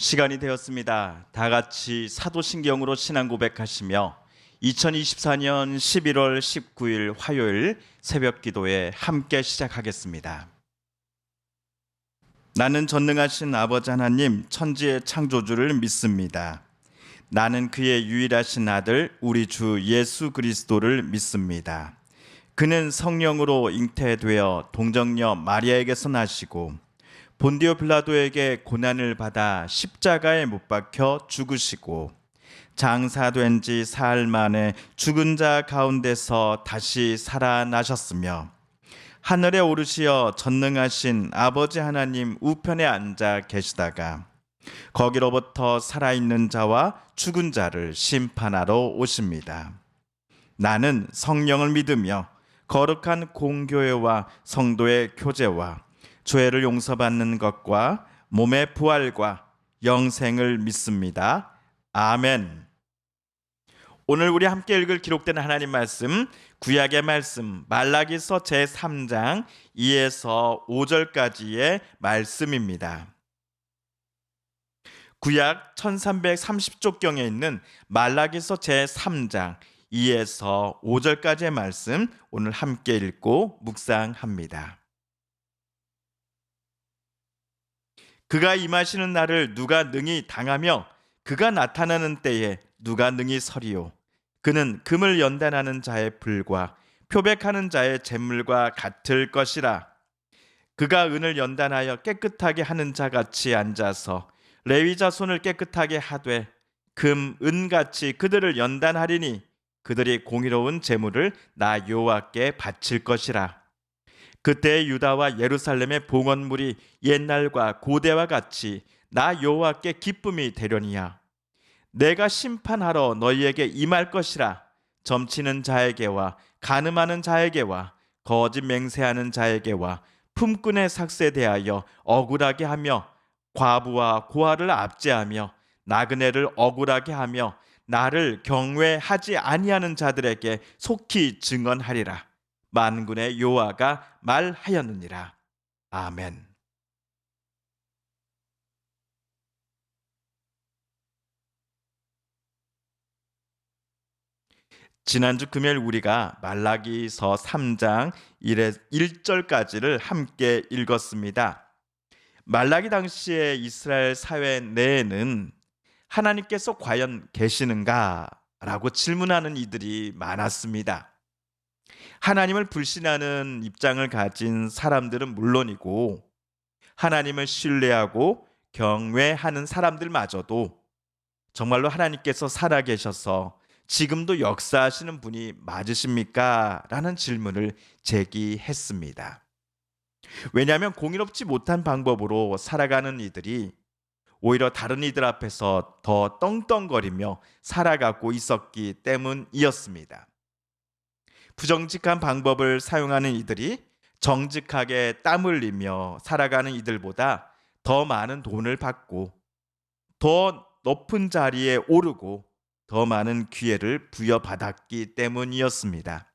시간이 되었습니다. 다 같이 사도신경으로 신앙 고백하시며 2024년 11월 19일 화요일 새벽 기도에 함께 시작하겠습니다. 나는 전능하신 아버지 하나님 천지의 창조주를 믿습니다. 나는 그의 유일하신 아들 우리 주 예수 그리스도를 믿습니다. 그는 성령으로 잉태되어 동정녀 마리아에게서 나시고 본디오 빌라도에게 고난을 받아 십자가에 못 박혀 죽으시고 장사된 지 사흘 만에 죽은 자 가운데서 다시 살아나셨으며 하늘에 오르시어 전능하신 아버지 하나님 우편에 앉아 계시다가 거기로부터 살아있는 자와 죽은 자를 심판하러 오십니다. 나는 성령을 믿으며 거룩한 공교회와 성도의 교제와 죄를 용서받는 것과 몸의 부활과 영생을 믿습니다. 아멘. 오늘 우리 함께 읽을 기록된 하나님 말씀, 구약의 말씀 말라기서 제3장 2에서 5절까지의 말씀입니다. 구약 1330쪽경에 있는 말라기서 제3장 2에서 5절까지의 말씀 오늘 함께 읽고 묵상합니다. 그가 임하시는 날을 누가 능히 당하며 그가 나타나는 때에 누가 능히 서리요. 그는 금을 연단하는 자의 불과 표백하는 자의 잿물과 같을 것이라. 그가 은을 연단하여 깨끗하게 하는 자같이 앉아서 레위 자손을 깨끗하게 하되 금, 은같이 그들을 연단하리니 그들이 공의로운 제물을 나 여호와께 바칠 것이라. 그때 유다와 예루살렘의 봉헌물이 옛날과 고대와 같이 나 여호와께 기쁨이 되려니와. 내가 심판하러 너희에게 임할 것이라. 점치는 자에게와 간음하는 자에게와 거짓 맹세하는 자에게와 품꾼의 삭세에 대하여 억울하게 하며 과부와 고아를 압제하며 나그네를 억울하게 하며 나를 경외하지 아니하는 자들에게 속히 증언하리라. 만군의 여호와가 말하였느니라. 아멘. 지난주 금요일 우리가 말라기서 3장 1절까지를 함께 읽었습니다. 말라기 당시의 이스라엘 사회 내에는 하나님께서 과연 계시는가? 라고 질문하는 이들이 많았습니다. 하나님을 불신하는 입장을 가진 사람들은 물론이고 하나님을 신뢰하고 경외하는 사람들마저도 정말로 하나님께서 살아계셔서 지금도 역사하시는 분이 맞으십니까? 라는 질문을 제기했습니다. 왜냐하면 공의롭지 못한 방법으로 살아가는 이들이 오히려 다른 이들 앞에서 더 떵떵거리며 살아가고 있었기 때문이었습니다. 부정직한 방법을 사용하는 이들이 정직하게 땀 흘리며 살아가는 이들보다 더 많은 돈을 받고 더 높은 자리에 오르고 더 많은 기회를 부여받았기 때문이었습니다.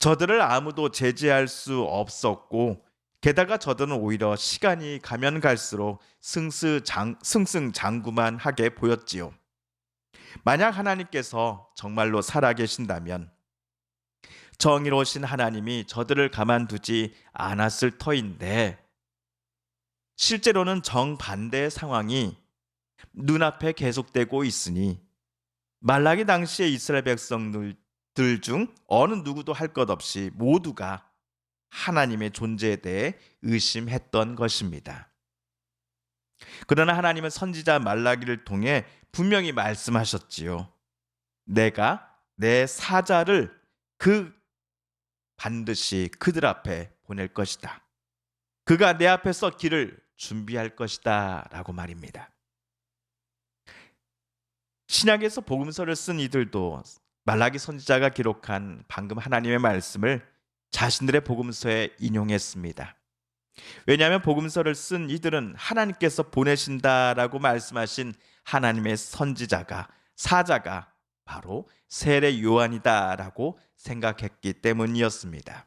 저들을 아무도 제지할 수 없었고 게다가 저들은 오히려 시간이 가면 갈수록 승승장구만 하게 보였지요. 만약 하나님께서 정말로 살아계신다면 정의로우신 하나님이 저들을 가만두지 않았을 터인데 실제로는 정반대의 상황이 눈앞에 계속되고 있으니 말라기 당시의 이스라엘 백성들 중 어느 누구도 할 것 없이 모두가 하나님의 존재에 대해 의심했던 것입니다. 그러나 하나님은 선지자 말라기를 통해 분명히 말씀하셨지요. 내가 내 사자를 반드시 그들 앞에 보낼 것이다. 그가 내 앞에서 길을 준비할 것이다 라고 말입니다. 신약에서 복음서를 쓴 이들도 말라기 선지자가 기록한 방금 하나님의 말씀을 자신들의 복음서에 인용했습니다. 왜냐하면 복음서를 쓴 이들은 하나님께서 보내신다라고 말씀하신 하나님의 선지자가 사자가 바로 세례 요한이다라고 생각했기 때문이었습니다.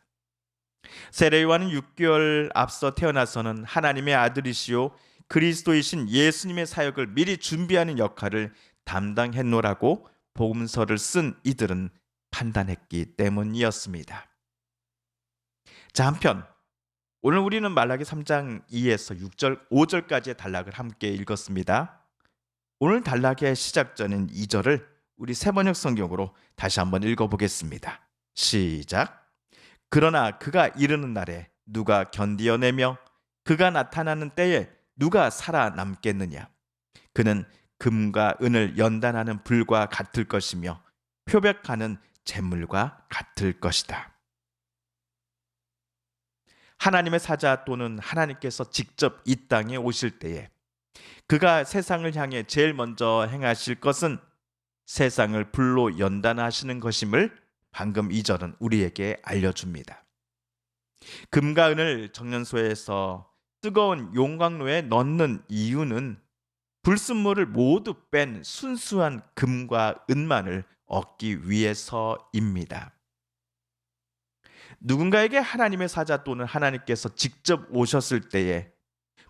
세례 요한은 6개월 앞서 태어나서는 하나님의 아들이시요 그리스도이신 예수님의 사역을 미리 준비하는 역할을 담당했노라고 복음서를 쓴 이들은 판단했기 때문이었습니다. 자, 한편 오늘 우리는 말라기 3장 2에서 6절, 5절까지의 단락을 함께 읽었습니다. 오늘 단락의 시작절인 2절을 우리 세번역 성경으로 다시 한번 읽어보겠습니다. 시작. 그러나 그가 이르는 날에 누가 견디어내며 그가 나타나는 때에 누가 살아남겠느냐. 그는 금과 은을 연단하는 불과 같을 것이며 표백하는 재물과 같을 것이다. 하나님의 사자 또는 하나님께서 직접 이 땅에 오실 때에 그가 세상을 향해 제일 먼저 행하실 것은 세상을 불로 연단하시는 것임을 방금 이 절은 우리에게 알려줍니다. 금과 은을 정련소에서 뜨거운 용광로에 넣는 이유는 불순물을 모두 뺀 순수한 금과 은만을 얻기 위해서입니다. 누군가에게 하나님의 사자 또는 하나님께서 직접 오셨을 때에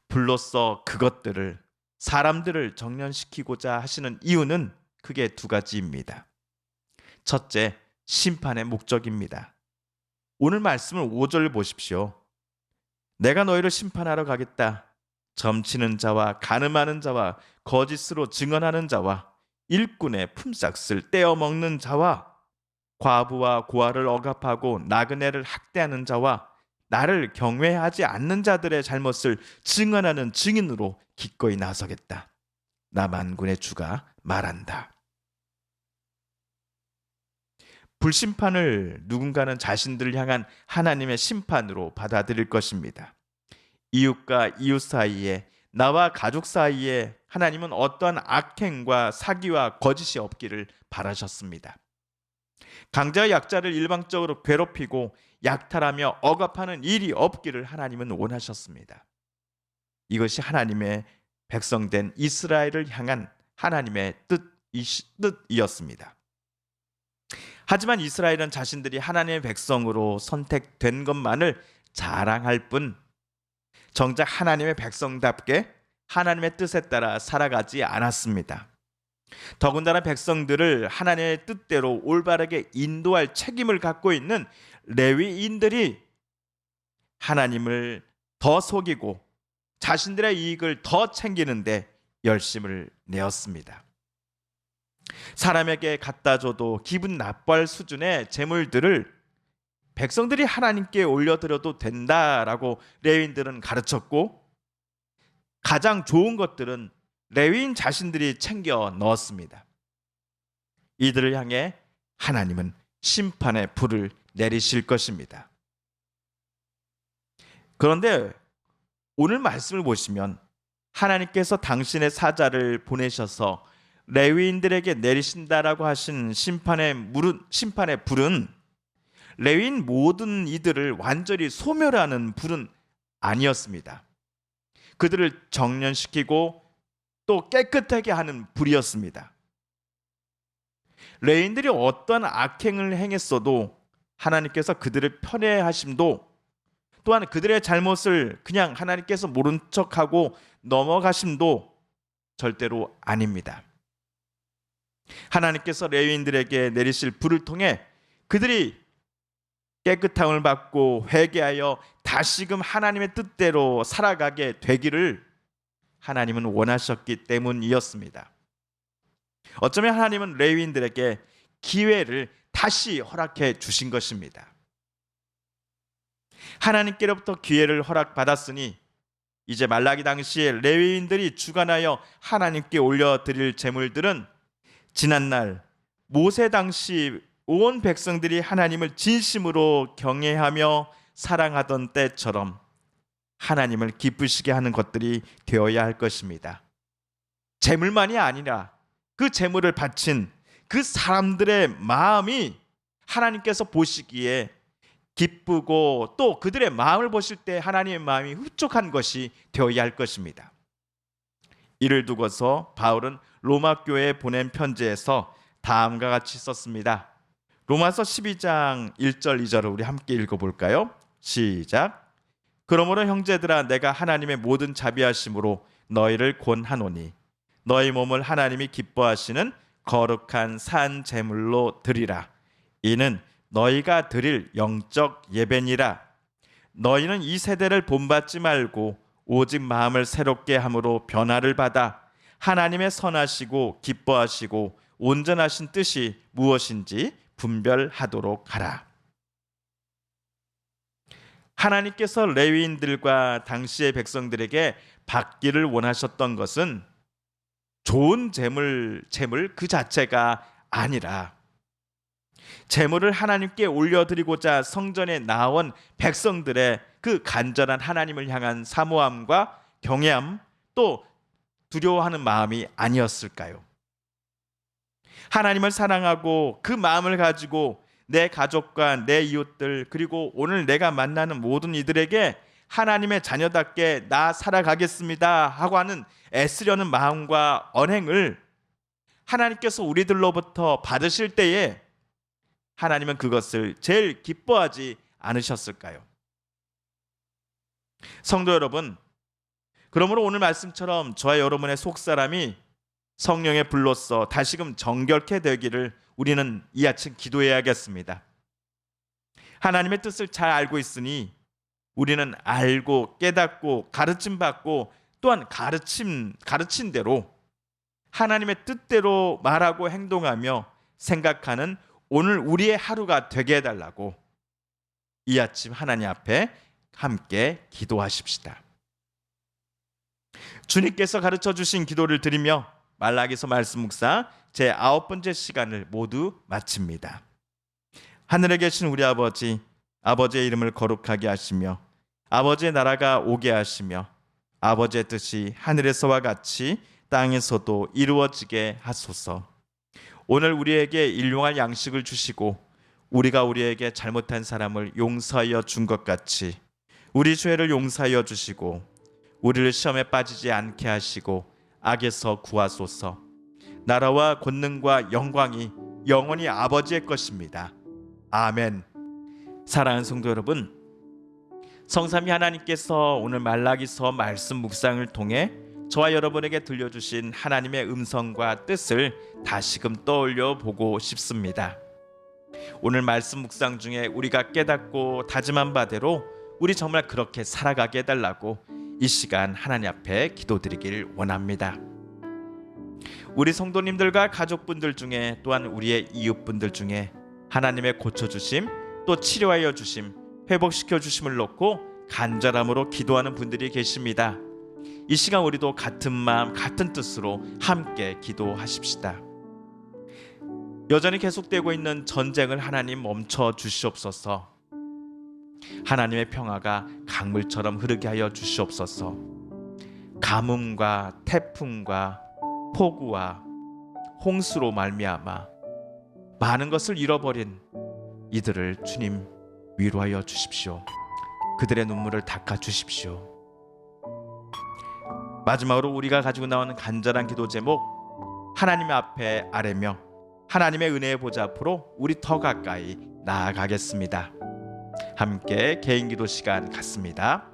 불로써 그것들을, 사람들을 정련시키고자 하시는 이유는 크게 두 가지입니다. 첫째, 심판의 목적입니다. 오늘 말씀을 5절 보십시오. 내가 너희를 심판하러 가겠다. 점치는 자와 간음하는 자와 거짓으로 증언하는 자와 일꾼의 품삯을 떼어먹는 자와 과부와 고아를 억압하고 나그네를 학대하는 자와 나를 경외하지 않는 자들의 잘못을 증언하는 증인으로 기꺼이 나서겠다. 나 만군의 주가 말한다. 불심판을 누군가는 자신들을 향한 하나님의 심판으로 받아들일 것입니다. 이웃과 이웃 사이에, 나와 가족 사이에 하나님은 어떠한 악행과 사기와 거짓이 없기를 바라셨습니다. 강자와 약자를 일방적으로 괴롭히고 약탈하며 억압하는 일이 없기를 하나님은 원하셨습니다. 이것이 하나님의 백성된 이스라엘을 향한 하나님의 뜻이었습니다. 하지만 이스라엘은 자신들이 하나님의 백성으로 선택된 것만을 자랑할 뿐 정작 하나님의 백성답게 하나님의 뜻에 따라 살아가지 않았습니다. 더군다나 백성들을 하나님의 뜻대로 올바르게 인도할 책임을 갖고 있는 레위인들이 하나님을 더 속이고 자신들의 이익을 더 챙기는데 열심을 내었습니다. 사람에게 갖다 줘도 기분 나빠할 수준의 재물들을 백성들이 하나님께 올려드려도 된다라고 레위인들은 가르쳤고, 가장 좋은 것들은 레위인 자신들이 챙겨 넣었습니다. 이들을 향해 하나님은 심판의 불을 내리실 것입니다. 그런데 오늘 말씀을 보시면 하나님께서 당신의 사자를 보내셔서 레위인들에게 내리신다라고 하신 심판의 불은 레위인 모든 이들을 완전히 소멸하는 불은 아니었습니다. 그들을 정련시키고 또 깨끗하게 하는 불이었습니다. 레위인들이 어떤 악행을 행했어도 하나님께서 그들을 편애하심도, 또한 그들의 잘못을 그냥 하나님께서 모른 척하고 넘어가심도 절대로 아닙니다. 하나님께서 레위인들에게 내리실 불을 통해 그들이 깨끗함을 받고 회개하여 다시금 하나님의 뜻대로 살아가게 되기를 하나님은 원하셨기 때문이었습니다. 어쩌면 하나님은 레위인들에게 기회를 다시 허락해 주신 것입니다. 하나님께로부터 기회를 허락받았으니 이제 말라기 당시에 레위인들이 주관하여 하나님께 올려드릴 제물들은 지난날 모세 당시 온 백성들이 하나님을 진심으로 경외하며 사랑하던 때처럼 하나님을 기쁘시게 하는 것들이 되어야 할 것입니다. 재물만이 아니라 그 재물을 바친 그 사람들의 마음이 하나님께서 보시기에 기쁘고 또 그들의 마음을 보실 때 하나님의 마음이 흡족한 것이 되어야 할 것입니다. 이를 두고서 바울은 로마 교회에 보낸 편지에서 다음과 같이 썼습니다. 로마서 12장 1절 2절을 우리 함께 읽어볼까요? 시작. 그러므로 형제들아, 내가 하나님의 모든 자비하심으로 너희를 권하노니 너희 몸을 하나님이 기뻐하시는 거룩한 산 제물로 드리라. 이는 너희가 드릴 영적 예배니라. 너희는 이 세대를 본받지 말고 오직 마음을 새롭게 함으로 변화를 받아 하나님의 선하시고 기뻐하시고 온전하신 뜻이 무엇인지 분별하도록 하라. 하나님께서 레위인들과 당시의 백성들에게 받기를 원하셨던 것은 좋은 재물 그 자체가 아니라 재물을 하나님께 올려드리고자 성전에 나온 백성들의 그 간절한 하나님을 향한 사모함과 경외함, 또 두려워하는 마음이 아니었을까요? 하나님을 사랑하고 그 마음을 가지고 내 가족과 내 이웃들, 그리고 오늘 내가 만나는 모든 이들에게 하나님의 자녀답게 나 살아가겠습니다 하고 하는 애쓰려는 마음과 언행을 하나님께서 우리들로부터 받으실 때에 하나님은 그것을 제일 기뻐하지 않으셨을까요? 성도 여러분, 그러므로 오늘 말씀처럼 저와 여러분의 속사람이 성령의 불로써 다시금 정결케 되기를 우리는 이 아침 기도해야겠습니다. 하나님의 뜻을 잘 알고 있으니 우리는 알고 깨닫고 가르침 받고 또한 가르친 대로 하나님의 뜻대로 말하고 행동하며 생각하는 오늘 우리의 하루가 되게 해달라고 이 아침 하나님 앞에 함께 기도하십시다. 주님께서 가르쳐 주신 기도를 드리며 말라기서 말씀 묵상 제 9번째 시간을 모두 마칩니다. 하늘에 계신 우리 아버지, 아버지의 이름을 거룩하게 하시며 아버지의 나라가 오게 하시며 아버지의 뜻이 하늘에서와 같이 땅에서도 이루어지게 하소서. 오늘 우리에게 일용할 양식을 주시고 우리가 우리에게 잘못한 사람을 용서하여 준 것 같이 우리 죄를 용서하여 주시고 우리를 시험에 빠지지 않게 하시고 악에서 구하소서. 나라와 권능과 영광이 영원히 아버지의 것입니다. 아멘. 사랑하는 성도 여러분, 성삼위 하나님께서 오늘 말라기서 말씀 묵상을 통해 저와 여러분에게 들려주신 하나님의 음성과 뜻을 다시금 떠올려 보고 싶습니다. 오늘 말씀 묵상 중에 우리가 깨닫고 다짐한 바대로 우리 정말 그렇게 살아가게 해달라고 이 시간 하나님 앞에 기도드리길 원합니다. 우리 성도님들과 가족분들 중에 또한 우리의 이웃분들 중에 하나님의 고쳐주심 또 치료하여 주심 회복시켜 주심을 놓고 간절함으로 기도하는 분들이 계십니다. 이 시간 우리도 같은 마음 같은 뜻으로 함께 기도하십시다. 여전히 계속되고 있는 전쟁을 하나님 멈춰 주시옵소서. 하나님의 평화가 강물처럼 흐르게 하여 주시옵소서. 가뭄과 태풍과 폭우와 홍수로 말미암아 많은 것을 잃어버린 이들을 주님 위로하여 주십시오. 그들의 눈물을 닦아 주십시오. 마지막으로 우리가 가지고 나오는 간절한 기도 제목, 하나님 앞에 아뢰며 하나님의 은혜의 보좌 앞으로 우리 더 가까이 나아가겠습니다. 함께 개인 기도 시간 갖습니다.